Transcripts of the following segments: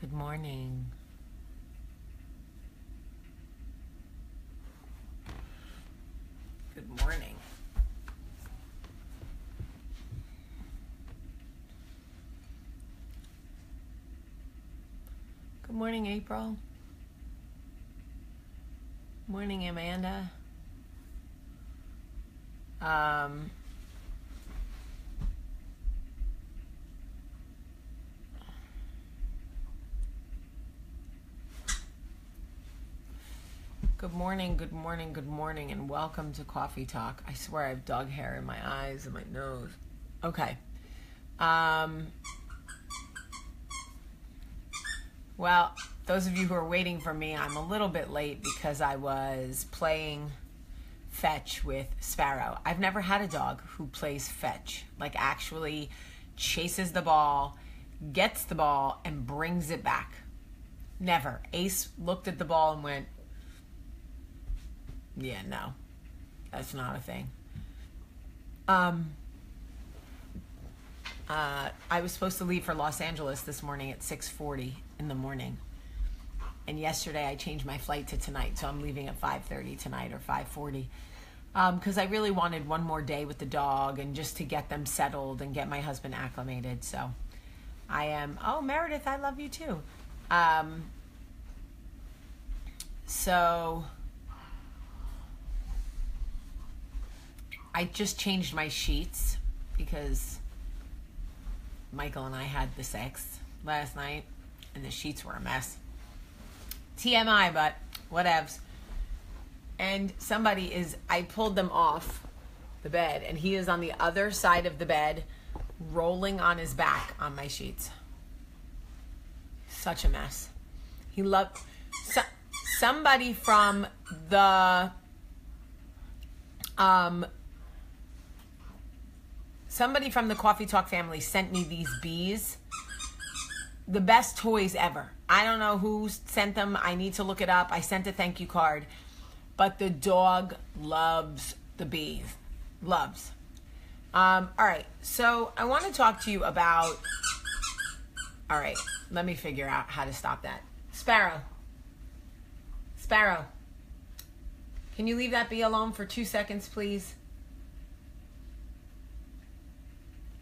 Good morning. Good morning. Good morning, April. Morning, Amanda. Good morning, good morning, good morning, and welcome to Coffee Talk. I swear I have dog hair in my eyes and my nose. Okay. Well, those of you who are waiting for me, I'm a little bit late because I was playing fetch with Sparrow. I've never had a dog who plays fetch, like actually chases the ball, gets the ball, and brings it back. Never. Ace looked at the ball and went, yeah, no, that's not a thing. I was supposed to leave for Los Angeles this morning at 6:40 in the morning. And yesterday I changed my flight to tonight, so I'm leaving at 5:30 tonight or 5:40. Because I really wanted one more day with the dog and just to get them settled and get my husband acclimated. So I am, oh, Meredith, I love you too. So I just changed my sheets because Michael and I had the sex last night and the sheets were a mess. TMI, but whatevs. And I pulled them off the bed and he is on the other side of the bed rolling on his back on my sheets. Such a mess. He loved, somebody from the, somebody from the Coffee Talk family sent me these bees. The best toys ever. I don't know who sent them. I need to look it up. I sent a thank you card. But the dog loves the bees. Loves. All right. So I want to talk to you about... All right. Let me figure out how to stop that. Sparrow. Sparrow. Can you leave that bee alone for 2 seconds, please?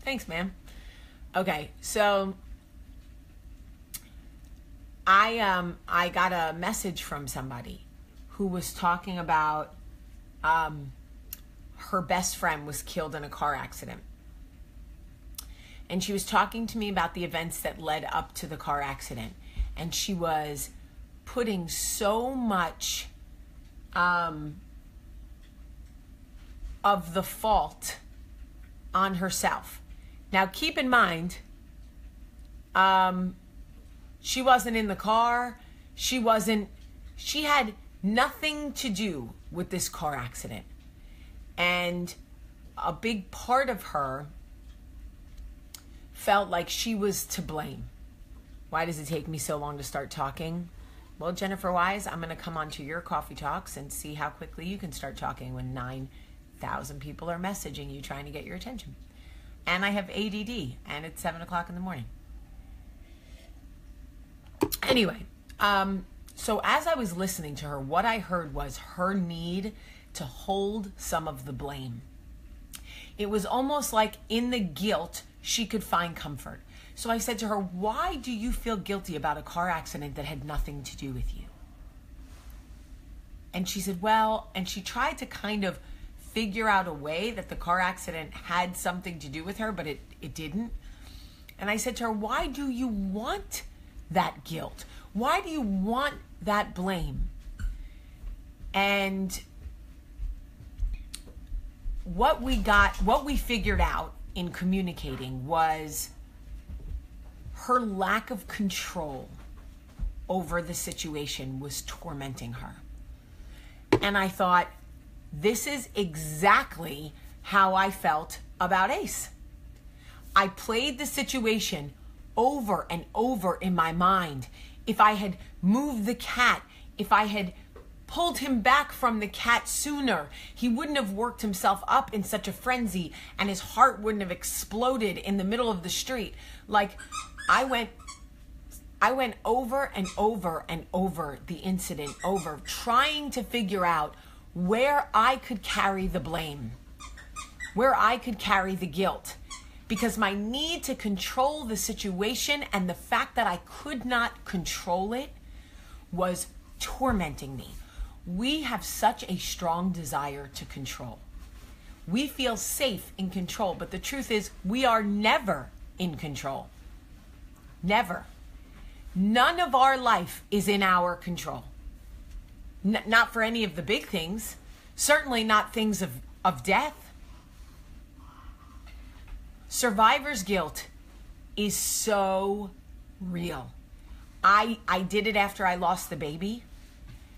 Thanks, ma'am. Okay, so I got a message from somebody who was talking about her best friend was killed in a car accident. And she was talking to me about the events that led up to the car accident. And she was putting so much of the fault on herself. Now, keep in mind, she wasn't in the car. She had nothing to do with this car accident. And a big part of her felt like she was to blame. Why does it take me so long to start talking? Well, Jennifer Wise, I'm going to come on to your Coffee Talks and see how quickly you can start talking when 9,000 people are messaging you trying to get your attention. And I have ADD, and it's 7 o'clock in the morning. Anyway, so as I was listening to her, what I heard was her need to hold some of the blame. It was almost like in the guilt, she could find comfort. So I said to her, why do you feel guilty about a car accident that had nothing to do with you? And she said, well, and she tried to kind of figure out a way that the car accident had something to do with her, but it didn't. And I said to her, why do you want that guilt? Why do you want that blame? And what we figured out in communicating was her lack of control over the situation was tormenting her. And I thought, this is exactly how I felt about Ace. I played the situation over and over in my mind. If I had moved the cat, if I had pulled him back from the cat sooner, he wouldn't have worked himself up in such a frenzy and his heart wouldn't have exploded in the middle of the street. Like, I went I went over and over and over the incident, trying to figure out where I could carry the blame, where I could carry the guilt, because my need to control the situation and the fact that I could not control it was tormenting me. We have such a strong desire to control. We feel safe in control, but the truth is we are never in control. Never. None of our life is in our control. Not for any of the big things. Certainly not things of death. Survivor's guilt is so real. I did it after I lost the baby.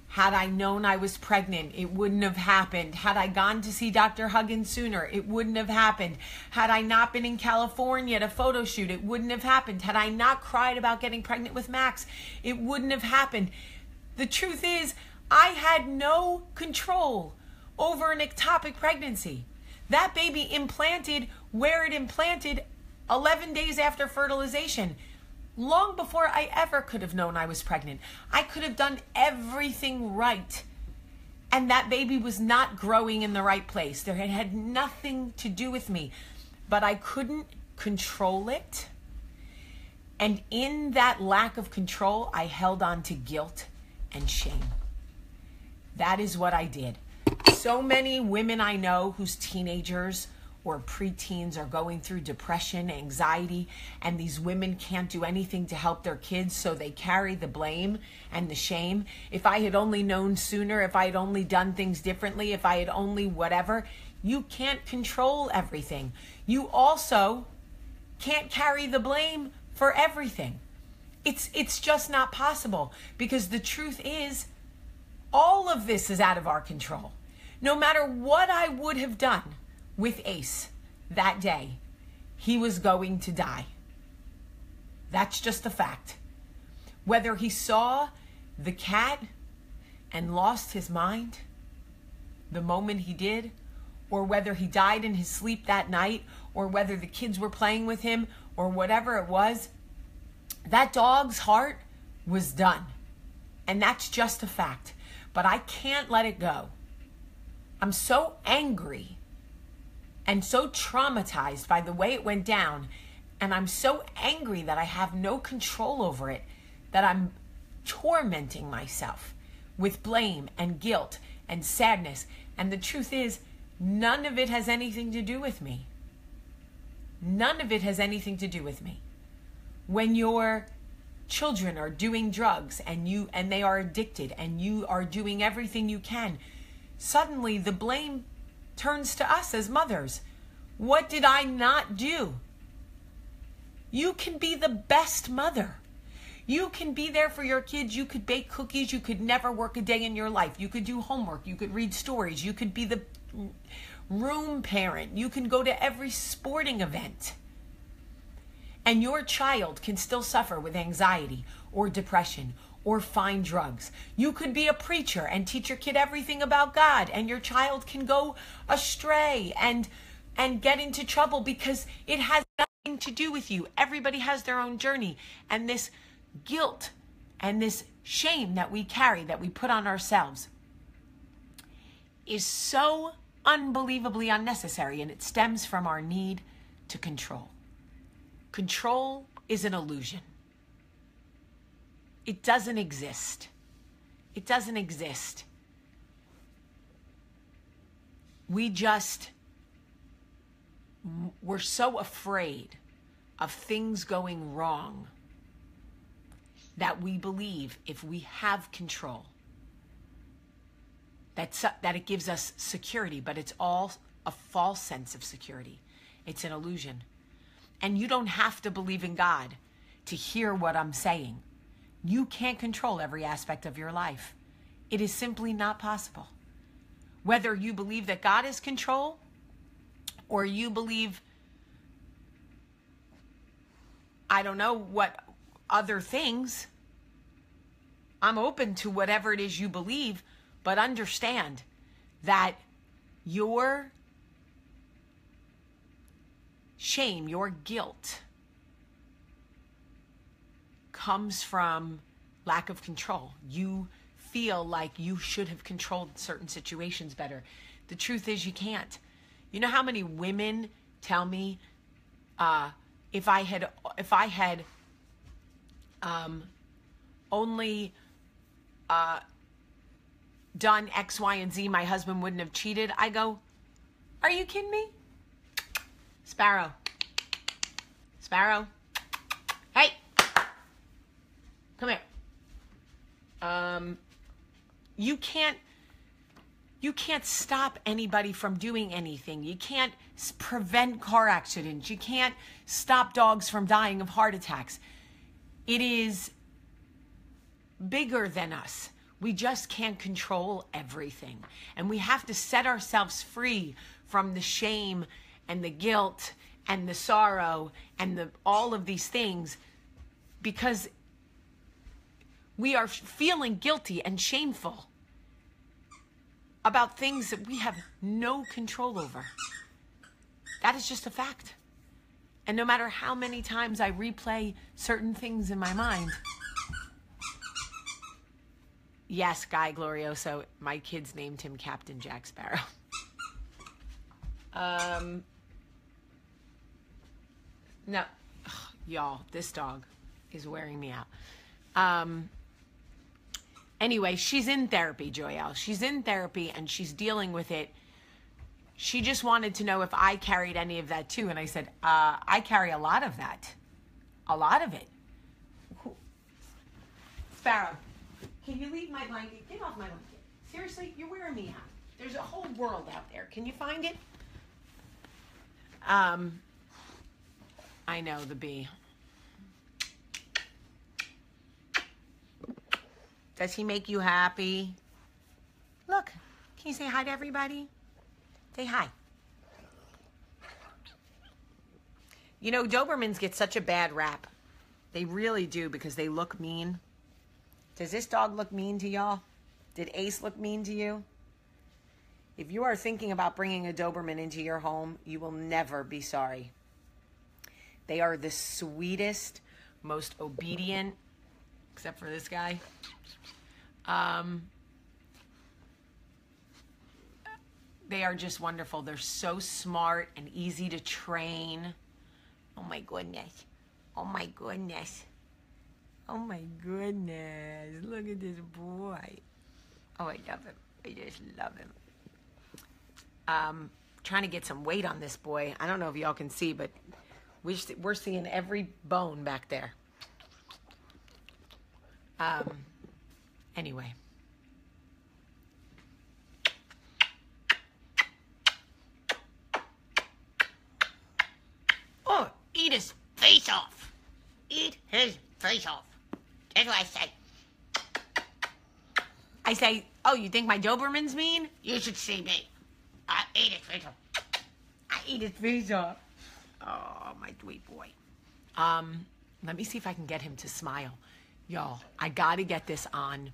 Had I known I was pregnant, it wouldn't have happened. Had I gone to see Dr. Huggins sooner, it wouldn't have happened. Had I not been in California at a photo shoot, it wouldn't have happened. Had I not cried about getting pregnant with Max, it wouldn't have happened. The truth is, I had no control over an ectopic pregnancy. That baby implanted where it implanted 11 days after fertilization. Long before I ever could have known I was pregnant. I could have done everything right. And that baby was not growing in the right place. There had nothing to do with me. But I couldn't control it. And in that lack of control, I held on to guilt and shame. That is what I did. So many women I know whose teenagers or preteens are going through depression, anxiety, and these women can't do anything to help their kids, so they carry the blame and the shame. If I had only known sooner, if I had only done things differently, if I had only whatever. You can't control everything. You also can't carry the blame for everything. It's just not possible, because the truth is, all of this is out of our control. No matter what I would have done with Ace that day, he was going to die. That's just a fact. Whether he saw the cat and lost his mind the moment he did, or whether he died in his sleep that night, or whether the kids were playing with him, or whatever it was, that dog's heart was done. And that's just a fact. But I can't let it go. I'm so angry and so traumatized by the way it went down, and I'm so angry that I have no control over it, that I'm tormenting myself with blame and guilt and sadness. And the truth is, none of it has anything to do with me. None of it has anything to do with me. When your children are doing drugs and they are addicted and you are doing everything you can, suddenly the blame turns to us as mothers. What did I not do? You can be the best mother. You can be there for your kids. You could bake cookies. You could never work a day in your life. You could do homework. You could read stories. You could be the room parent. You can go to every sporting event. And your child can still suffer with anxiety or depression or find drugs. You could be a preacher and teach your kid everything about God, and your child can go astray and get into trouble because it has nothing to do with you. Everybody has their own journey. And this guilt and this shame that we carry, that we put on ourselves, is so unbelievably unnecessary, and it stems from our need to control. Control is an illusion. It doesn't exist. It doesn't exist. We're so afraid of things going wrong that we believe if we have control, that it gives us security, but it's all a false sense of security. It's an illusion. And you don't have to believe in God to hear what I'm saying. You can't control every aspect of your life. It is simply not possible. Whether you believe that God is control, or you believe, I don't know what other things, I'm open to whatever it is you believe, but understand that your shame, your guilt comes from lack of control. You feel like you should have controlled certain situations better. The truth is you can't. You know how many women tell me, if I had only done X, Y, and Z, my husband wouldn't have cheated. I go, are you kidding me? Sparrow. Sparrow. Hey. Come here. You can't stop anybody from doing anything. You can't prevent car accidents. You can't stop dogs from dying of heart attacks. It is bigger than us. We just can't control everything. And we have to set ourselves free from the shame and the guilt and the sorrow and all of these things, because we are feeling guilty and shameful about things that we have no control over. That is just a fact. And no matter how many times I replay certain things in my mind, yes, Guy Glorioso, my kids named him Captain Jack Sparrow. No, y'all, this dog is wearing me out. Anyway, she's in therapy, Joyelle. She's in therapy and she's dealing with it. She just wanted to know if I carried any of that too. And I said, I carry a lot of that. A lot of it. Sparrow, can you leave my blanket? Get off my blanket. Seriously, you're wearing me out. There's a whole world out there. Can you find it? I know, the bee. Does he make you happy? Look, can you say hi to everybody? Say hi. You know, Dobermans get such a bad rap. They really do, because they look mean. Does this dog look mean to y'all? Did Ace look mean to you? If you are thinking about bringing a Doberman into your home, you will never be sorry. They are the sweetest, most obedient, except for this guy. They are just wonderful. They're so smart and easy to train. Oh my goodness. Oh my goodness. Oh my goodness. Look at this boy. Oh, I love him. I just love him. Trying to get some weight on this boy. I don't know if y'all can see, but we're seeing every bone back there. Anyway. Oh, eat his face off. Eat his face off. That's what I say. I say, oh, you think my Doberman's mean? You should see me. I eat his face off. I eat his face off. Oh, my sweet boy. Let me see if I can get him to smile. Y'all, I gotta get this on.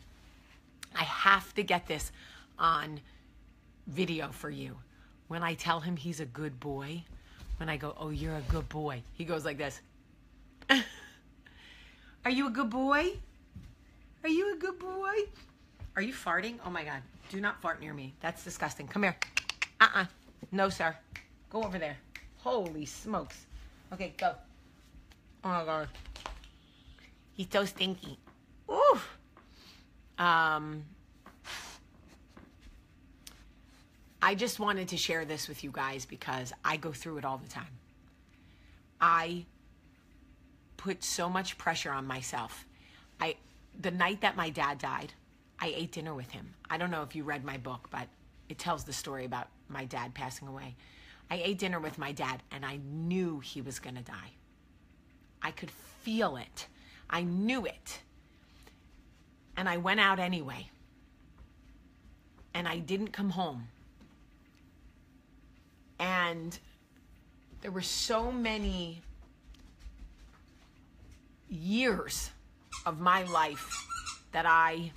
I have to get this on video for you. When I tell him he's a good boy, when I go, oh, you're a good boy, he goes like this. Are you a good boy? Are you a good boy? Are you farting? Oh my God, do not fart near me. That's disgusting. Come here. No, sir. Go over there. Holy smokes. Okay, go. Oh my God. He's so stinky. Ooh. I just wanted to share this with you guys because I go through it all the time. I put so much pressure on myself. The night that my dad died, I ate dinner with him. I don't know if you read my book, but it tells the story about my dad passing away. I ate dinner with my dad and I knew he was gonna die. I could feel it. I knew it. And I went out anyway. And I didn't come home. And there were so many years of my life that I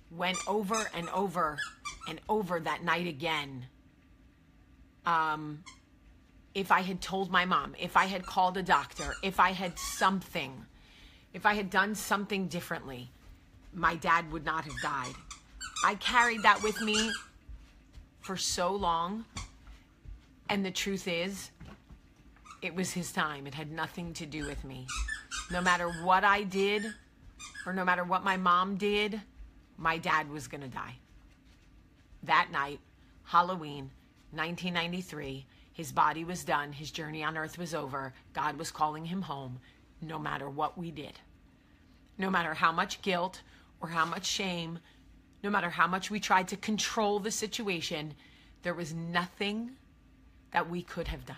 went over and over and over that night again. If I had told my mom, if I had called a doctor, if I had something, if I had done something differently, my dad would not have died. I carried that with me for so long. And the truth is, it was his time. It had nothing to do with me. No matter what I did, or no matter what my mom did, my dad was going to die. That night, Halloween, 1993, his body was done. His journey on earth was over. God was calling him home, no matter what we did. No matter how much guilt or how much shame, no matter how much we tried to control the situation, there was nothing that we could have done.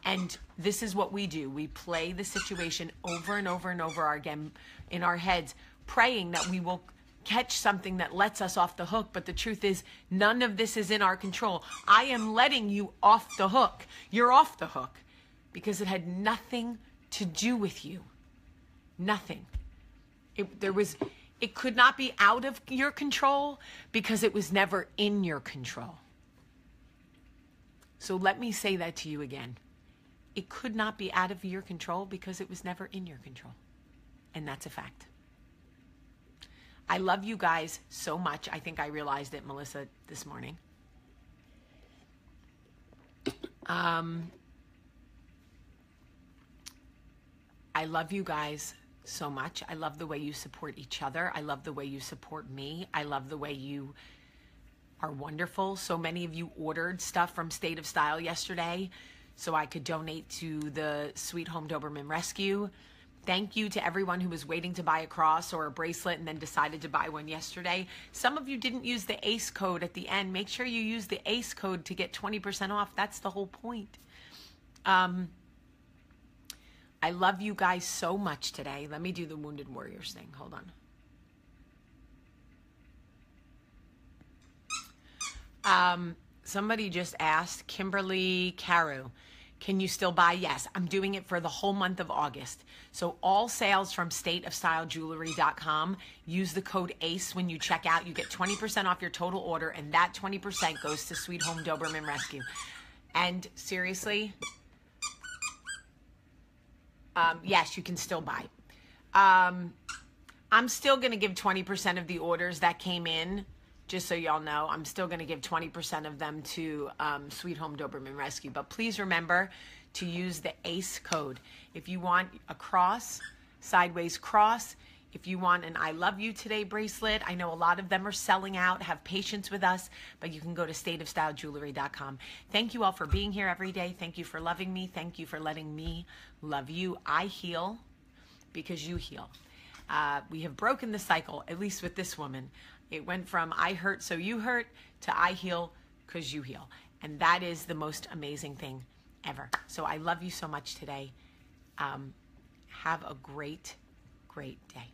And this is what we do. We play the situation over and over and over again in our heads, praying that we will catch something that lets us off the hook. But the truth is, none of this is in our control. I am letting you off the hook. You're off the hook because it had nothing to do with you. Nothing. It could not be out of your control because it was never in your control. So let me say that to you again. It could not be out of your control because it was never in your control. And that's a fact. I love you guys so much. I think I realized it, Melissa, this morning. I love you guys so much. I love the way you support each other. I love the way you support me. I love the way you are wonderful. So many of you ordered stuff from State of Style yesterday so I could donate to the Sweet Home Doberman Rescue. Thank you to everyone who was waiting to buy a cross or a bracelet and then decided to buy one yesterday. Some of you didn't use the ACE code at the end. Make sure you use the ACE code to get 20% off. That's the whole point. I love you guys so much today. Let me do the Wounded Warriors thing. Hold on. Somebody just asked, Kimberly Carew, can you still buy? Yes, I'm doing it for the whole month of August. So all sales from stateofstyleJewelry.com, use the code ACE when you check out. You get 20% off your total order, and that 20% goes to Sweet Home Doberman Rescue. And seriously, yes, you can still buy. I'm still going to give 20% of the orders that came in. Just so y'all know, I'm still going to give 20% of them to Sweet Home Doberman Rescue. But please remember to use the ACE code. If you want a cross, sideways cross, if you want an I love you today bracelet, I know a lot of them are selling out. Have patience with us, but you can go to stateofstyleJewelry.com. Thank you all for being here every day. Thank you for loving me. Thank you for letting me love you. I heal because you heal. We have broken the cycle, at least with this woman. It went from I hurt so you hurt to I heal because you heal. And that is the most amazing thing ever. So I love you so much today. Have a great, great day.